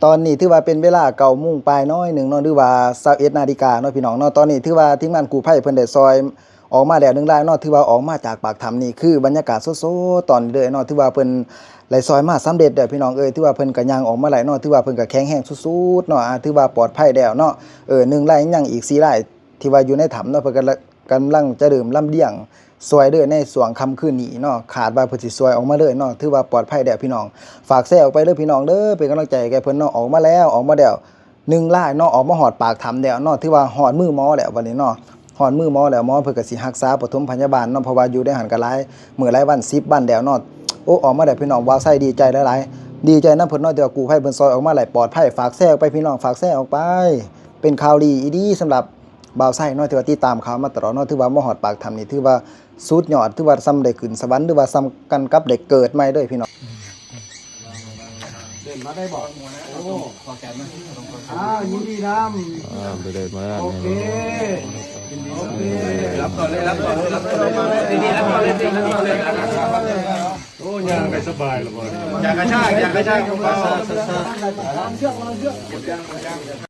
ตอนนี้ถือว่าเป็นเวลา9 โมงปลายน้อยหนึ่งเนาะหรือว่า21 นาฬิกาเนาะพี่น้องเนาะตอนนี้ถือว่าทีมงานกู้ภัยเพิ่นได้ซอยออกมาแล้ว1 รายเนาะถือว่าออกมาจากปากถ้ำนี่คือบรรยากาศสดๆตอนนี้เลยเนาะถือว่าเพิ่นไหลซอยมาสำเร็จแล้วพี่น้องถือว่าเพิ่นก็ย่างออกมาไหลเนาะถือว่าเพิ่นก็แข็งแรงสุดๆเนาะถือว่าปลอดภัยแล้วเนาะ1 รายยังอีก4 รายที่ว่าอยู่ในถ้ำเนาะเพิ่นก็กำลังจะเริ่มลำเลียงซอยเด้อในช่วงค่ำคืนนี้เนาะขาดว่าเพิ่นสิซอยออกมาเลยเนาะถือว่าปลอดภัยแล้วพี่น้องฝากแชร์ออกไปเด้อพี่น้องเด้อเป็นกำลังใจให้แก่เพิ่นเนาะออกมาแล้ว1 รายเนาะออกมาฮอดปากถ้ำแล้วเนาะถือว่าฮอดมือหมอแล้ววันนี้เนาะฮอดมือหมอแล้วหมอเพิ่นก็สิรักษาปฐมพยาบาลเนาะเพราะว่าอยู่ได้หันก็หลายมื้อหลายวัน10 วันแล้วเนาะโอ้ออกมาได้พี่น้องว้าวไส้ดีใจหลายๆดีใจนำเพิ่นเนาะที่ว่ากู้ภัยเพิ่นซอยออกมาหลายปลอดภัยฝากแชร์ออกไปพี่น้องฝากแชร์ออกไปเป็นข่าวดีอีดีสำหรับบ่าวไส้เนาะที่ว่าติดตามข่าวมาตลอดเนาะถือว่ามาฮอดปากถ้ำนี่ถือว่าสุดยอดถือว่าซ้ำได้ขึ้นสวรรค์หรือว่าซ้ำกันกับได้เกิดใหม่เด้อพี่น้องเดินมาได้บอกโอ้ขอแขนมายินดีนำไปเดินมาแล้ว โอเคโอเครับก่อนเลยรับก่อนเลยรับก่อนเลยดีๆรับก่อนเลยดีๆรับก่อนเลยโอ้ยางไปสบายหรอบ่อยากกระชากอยากกระชาก